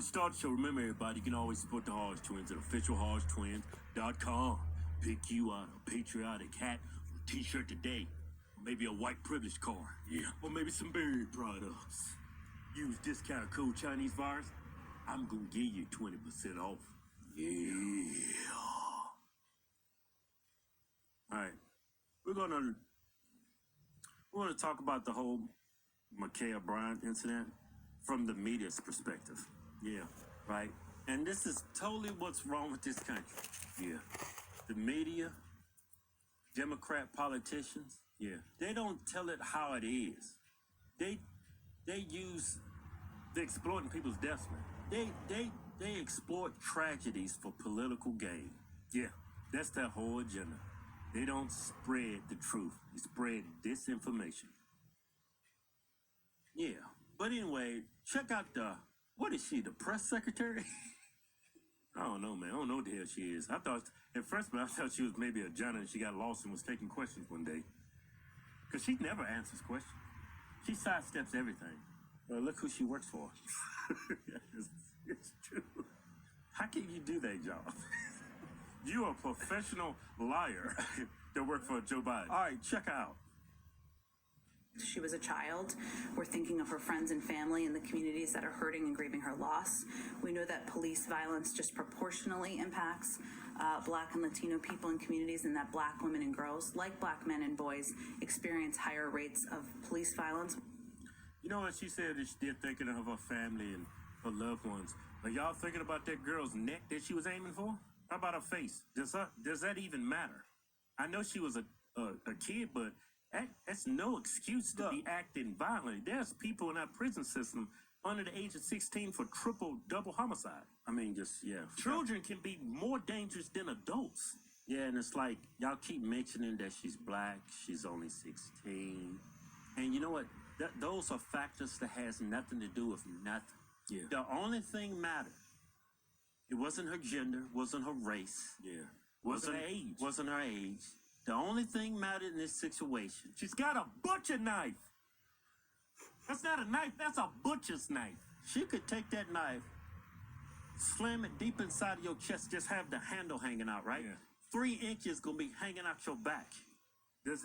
start the show, remember everybody, you can always support the Hodge Twins at officialhodgetwins.com. Pick you out a patriotic hat or t-shirt today. Or maybe a white privilege card. Yeah. Or maybe some berry products. Use discount code Chinese Virus. I'm gonna give you 20% off. Yeah. Alright. We're gonna talk about the whole Ma'Khia Bryant incident from the media's perspective. Yeah, right. And this is totally what's wrong with this country. Yeah. The media, Democrat politicians, yeah, they don't tell it how it is. They're exploiting people's deaths, man. They exploit tragedies for political gain. Yeah, that's their whole agenda. They don't spread the truth. They spread disinformation. Yeah. But anyway, check out what is she, the press secretary? I don't know, man. I don't know what the hell she is. I thought she was maybe a janitor and she got lost and was taking questions one day. Because she never answers questions. She sidesteps everything. Look who she works for. It's true. How can you do that job? You're a professional liar that worked for Joe Biden. All right, check her out. She was a child. We're thinking of her friends and family in the communities that are hurting and grieving her loss. We know that police violence disproportionately impacts Black and Latino people in communities, and that Black women and girls, like Black men and boys, experience higher rates of police violence. You know what she said? That they're thinking of her family and her loved ones. Are y'all thinking about that girl's neck that she was aiming for? How about her face? Does that even matter? I know she was a kid, but that's no excuse to be acting violently. There's people in our prison system under the age of 16 for double homicide. I mean, children can be more dangerous than adults. Yeah, and it's like, y'all keep mentioning that she's Black, she's only 16. And you know what? Those are factors that has nothing to do with nothing. Yeah. The only thing mattered. It wasn't her gender, wasn't her race. Yeah. Wasn't her age. Wasn't her age. The only thing mattered in this situation, she's got a butcher knife. That's not a knife, that's a butcher's knife. She could take that knife, slam it deep inside of your chest, just have the handle hanging out, right? Yeah. 3 inches gonna be hanging out your back. The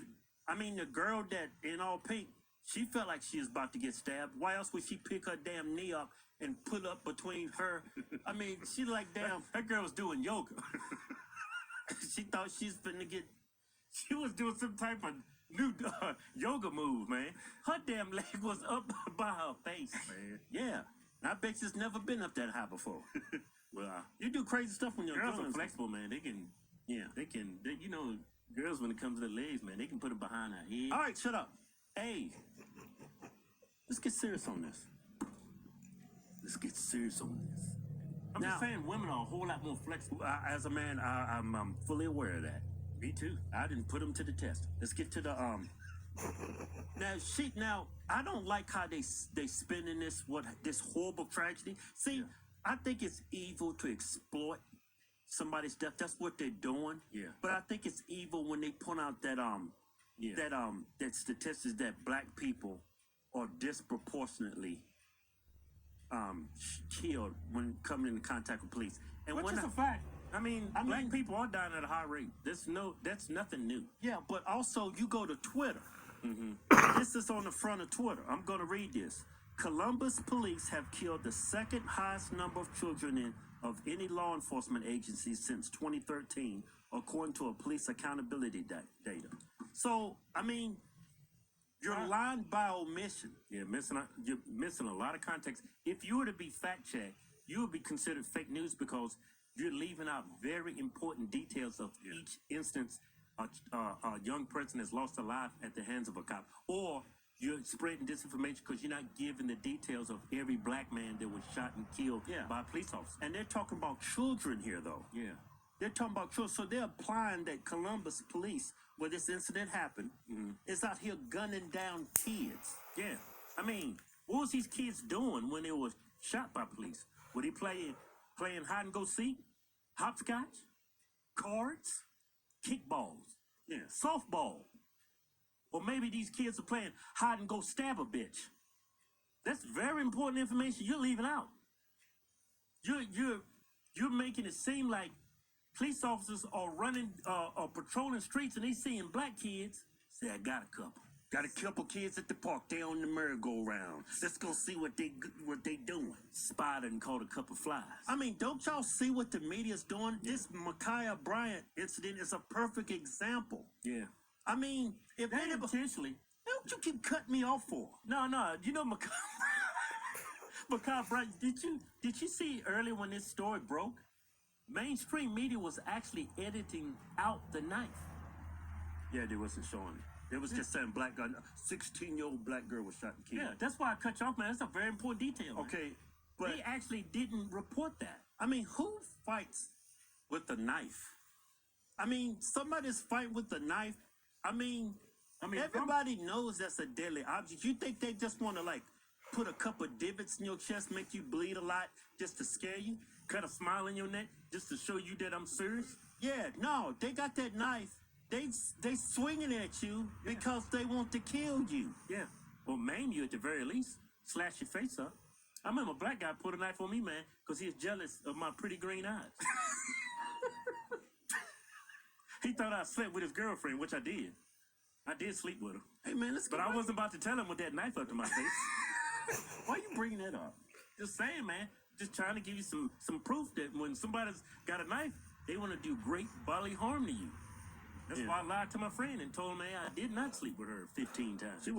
girl that in all pink, she felt like she was about to get stabbed. Why else would she pick her damn knee up and put up between her? I mean, she like, damn, that girl was doing yoga. She thought she's finna get... She was doing some type of new yoga move, man. Her damn leg was up by her face, man. Yeah. I bet she's never been up that high before. Well, you do crazy stuff when your girls are flexible, man. Girls, when it comes to their legs, man, they can put it behind her head. All right, shut up. Hey, let's get serious on this. I'm just saying women are a whole lot more flexible. As a man, I'm fully aware of that. Me too. I didn't put them to the test. Let's get to the Now I don't like how they spin in this horrible tragedy. See, yeah. I think it's evil to exploit somebody's death. That's what they're doing. Yeah. But I think it's evil when they point out that that statistics that Black people are disproportionately killed when coming into contact with police. And which is a fact. I mean, Black people are dying at a high rate. That's nothing new. Yeah, but also you go to Twitter. Mm-hmm. This is on the front of Twitter. I'm going to read this. Columbus police have killed the second highest number of children of any law enforcement agency since 2013, according to a police accountability data. So, I mean, you're lying by omission. You're missing a lot of context. If you were to be fact-checked, you would be considered fake news because you're leaving out very important details of each instance a young person has lost their life at the hands of a cop. Or you're spreading disinformation because you're not giving the details of every Black man that was shot and killed by a police officer. And they're talking about children here, though. Yeah. They're talking about children. So they're applying that Columbus police, where this incident happened, is out here gunning down kids. Yeah. I mean, what was these kids doing when they were shot by police? Were they playing hide and go seek, hopscotch, cards, kickballs, softball? Or maybe these kids are playing hide and go stab a bitch. That's very important information you're leaving out. You're making it seem like police officers are running are patrolling streets and they seeing black kids. Say, I got a couple. Got a couple kids at the park. They on the merry-go-round. Let's go see what they doing. Spotted and caught a couple flies. I mean, don't y'all see what the media's doing? Yeah. This Ma'Khia Bryant incident is a perfect example. Yeah. I mean, if they intentionally, don't you keep cutting me off for? No. You know Ma'Khia Bryant. Did you see earlier when this story broke? Mainstream media was actually editing out the knife. Yeah, they wasn't showing it. It was just saying 16-year-old black girl was shot and killed. Yeah, that's why I cut you off, man. That's a very important detail. Man. Okay, but they actually didn't report that. I mean, who fights with a knife? I mean, somebody's fighting with a knife. I mean, everybody knows that's a deadly object. You think they just want to put a couple divots in your chest, make you bleed a lot, just to scare you? Cut a smile in your neck just to show you that I'm serious? Yeah, no, they got that knife. They swinging at you because they want to kill you. Yeah, or maim you at the very least. Slash your face up. I remember a black guy put a knife on me, man, because he was jealous of my pretty green eyes. He thought I slept with his girlfriend, which I did. I did sleep with her. Hey, man, let's go. But I wasn't about to tell him with that knife up to my face. Why you bringing that up? Just saying, man. Just trying to give you some proof that when somebody's got a knife, they want to do great bodily harm to you. That's why I lied to my friend and told him, hey, I did not sleep with her 15 times. He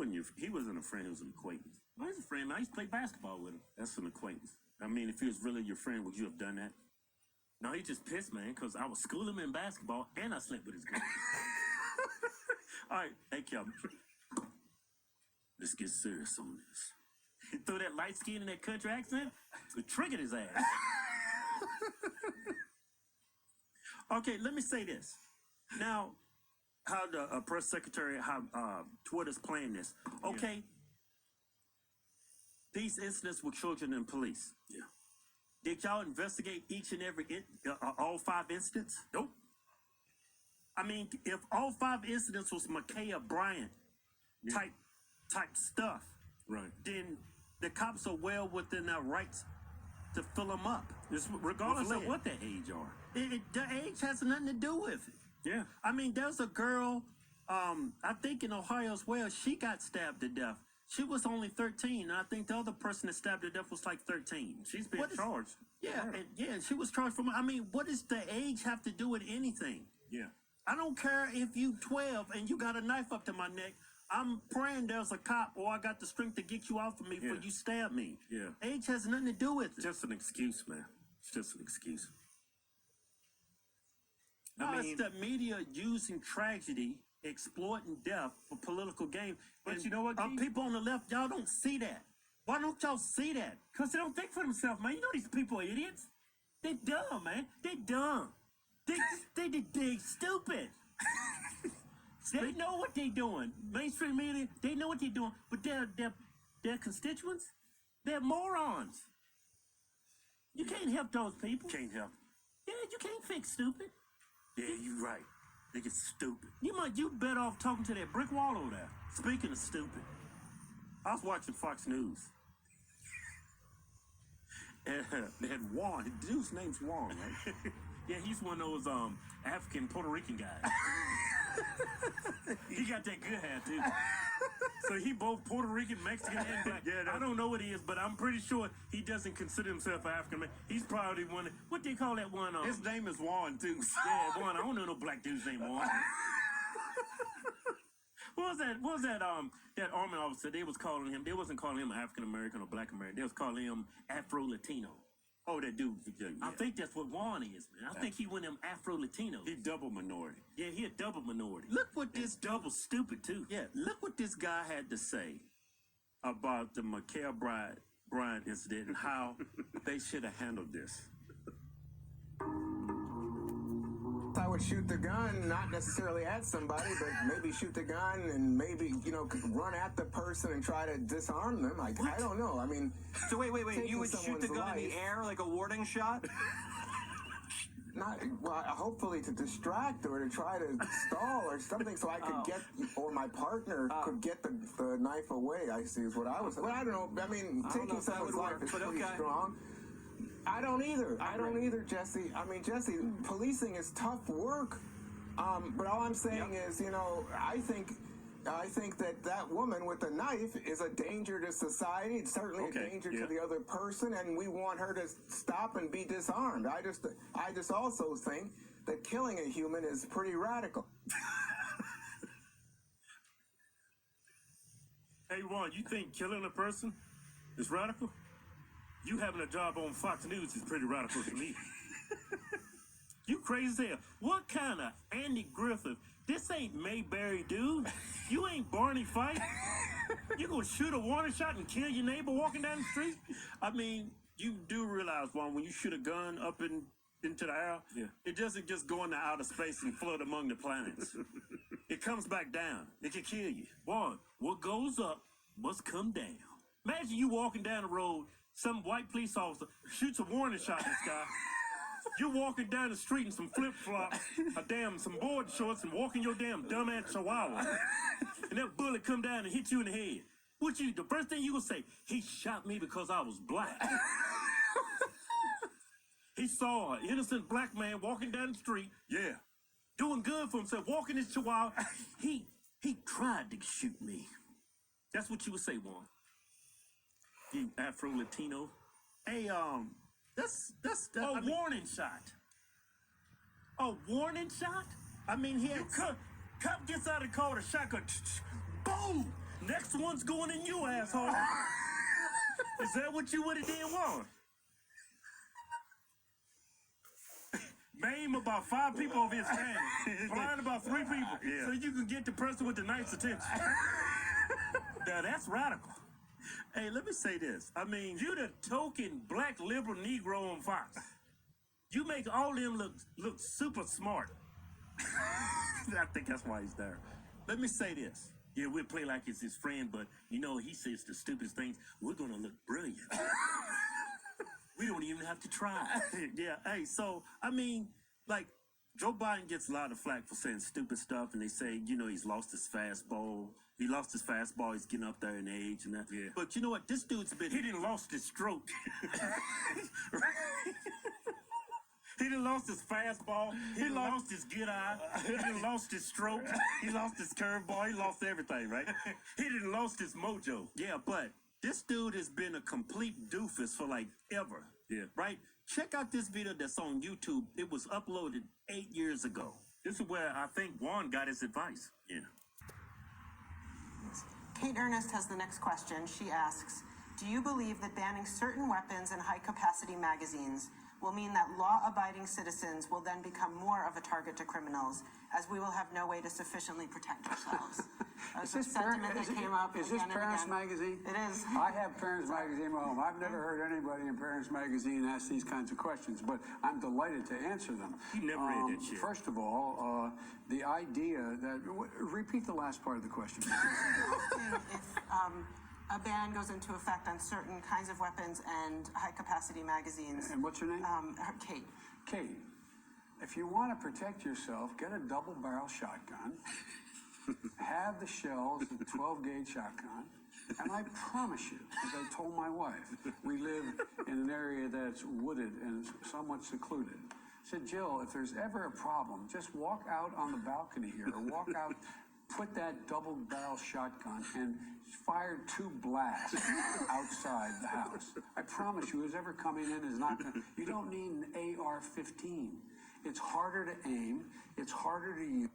wasn't a friend, he was an acquaintance. Well, he's a friend, man. I used to play basketball with him. That's an acquaintance. I mean, if he was really your friend, would you have done that? No, he just pissed, man, because I was schooling him in basketball and I slept with his girl. All right, hey, Kelvin. Let's get serious on this. He threw that light skin and that country accent, it triggered his ass. Okay, let me say this. Now, how the press secretary, how Twitter's playing this. Okay, these incidents with children and police. Yeah. Did y'all investigate each and every, all 5 incidents? Nope. I mean, if all 5 incidents was Ma'Khia Bryant type stuff, right? Then the cops are well within their rights to fill them up. Regardless of what their age are. The age has nothing to do with it. Yeah. I mean, there's a girl, I think in Ohio as well, she got stabbed to death. She was only 13, and I think the other person that stabbed to death was 13. She's been charged. Yeah, she was charged for, I mean, what does the age have to do with anything? Yeah. I don't care if you 12 and you got a knife up to my neck. I'm praying there's a cop or I got the strength to get you off of me before you stab me. Yeah. Age has nothing to do with it. Just an excuse, man. It's just an excuse. No, it's the media using tragedy, exploiting death for political gain. But you know what, people on the left, y'all don't see that. Why don't y'all see that? Because they don't think for themselves, man. You know these people are idiots. They're dumb, man. They're dumb. They're stupid. They know what they're doing. Mainstream media, they know what they're doing. But their constituents, they're morons. You can't help those people. Can't help. Yeah, you can't fix stupid. Yeah, you're right. They get stupid. You better off talking to that brick wall over there. Speaking of stupid, I was watching Fox News. And they had Juan. The dude's name's Juan, right? Yeah, he's one of those African Puerto Rican guys. He got that good hair too. So he both Puerto Rican, Mexican, and black. Yeah, I don't know what he is, but I'm pretty sure he doesn't consider himself African. He's probably one. What they call that one? His name is Juan too. Yeah, Juan. I don't know no black dude's name Juan. What was that? That army officer? They was calling him. They wasn't calling him African American or Black American. They was calling him Afro Latino. Oh, that dude. Yeah. I think that's what Juan is, man. I think he one of them Afro Latinos. He double minority. Yeah, he a double minority. Look what this double stupid too. Yeah, look what this guy had to say about the Ma'Khia Bryant incident and how they should have handled this. I would shoot the gun, not necessarily at somebody, but maybe shoot the gun and maybe, run at the person and try to disarm them. I don't know. I mean, so wait. You would shoot the gun in the air like a warning shot? Hopefully to distract or to try to stall or something so I could get, or my partner could get the knife away, I see is what I was, well, I don't know. I mean, taking someone's life is pretty strong. I don't either. I don't either, Jesse. I mean, Jesse, policing is tough work. But all I'm saying is, you know, I think that woman with the knife is a danger to society. It's certainly a danger to the other person, and we want her to stop and be disarmed. I just also think that killing a human is pretty radical. Hey, Juan, you think killing a person is radical? You having a job on Fox News is pretty radical to me. You crazy as hell. What kind of Andy Griffith? This ain't Mayberry, dude. You ain't Barney Fife. You gonna shoot a warning shot and kill your neighbor walking down the street? I mean, you do realize, Juan, when you shoot a gun up into the air, it doesn't just go into outer space and float among the planets. It comes back down. It can kill you. Juan, what goes up must come down. Imagine you walking down the road, some white police officer shoots a warning shot at this guy. You're walking down the street in some flip-flops, some board shorts, and walking your damn dumbass chihuahua. And that bullet come down and hit you in the head. The first thing you gonna say, he shot me because I was black. He saw an innocent black man walking down the street, doing good for himself, walking his chihuahua. He tried to shoot me. That's what you would say, Juan. You Afro-Latino. Hey, that's a warning shot. A warning shot? I mean, he had cop gets out of the car with a shotgun. Boom! Next one's going in you, asshole. Is that what you would have did, Juan? Maim about 5 people of his family. Blind about 3 people. So you can get the person with the nice attention. Now, that's radical. Hey, let me say this. I mean, you the token black liberal Negro on Fox. You make all them look super smart. I think that's why he's there. Let me say this. Yeah, we'll play like it's his friend, but you know, he says the stupidest things. We're gonna look brilliant. We don't even have to try. Hey, so, I mean, like, Joe Biden gets a lot of flack for saying stupid stuff, and they say, you know, he's lost his fastball. He lost his fastball. He's getting up there in age and that. Yeah. But you know what? This dude's he didn't lost his stroke. He done lost his fastball. He lost his good eye. He done lost his stroke. He lost his curveball. He lost everything, right? He done lost his mojo. Yeah, but this dude has been a complete doofus for like ever. Yeah. Right? Check out this video that's on YouTube. It was uploaded 8 years ago. This is where I think Juan got his advice. Yeah. Kate Ernest has the next question. She asks, do you believe that banning certain weapons and high-capacity magazines will mean that law-abiding citizens will then become more of a target to criminals, as we will have no way to sufficiently protect ourselves? Is this Parents Magazine? It is. I have Parents Magazine at home. I've never heard anybody in Parents Magazine ask these kinds of questions, but I'm delighted to answer them. You never read that shit. First of all, the idea that... Repeat the last part of the question. If a ban goes into effect on certain kinds of weapons and high-capacity magazines. And what's your name? Kate. Kate, if you want to protect yourself, get a double-barrel shotgun, have the shells, the 12-gauge shotgun, and I promise you, as I told my wife, we live in an area that's wooded and somewhat secluded. I said, Jill, if there's ever a problem, just walk out on the balcony here, or walk out, put that double-barrel shotgun and fire 2 blasts outside the house. I promise you, who's ever coming in is not going to... You don't need an AR-15. It's harder to aim. It's harder to use.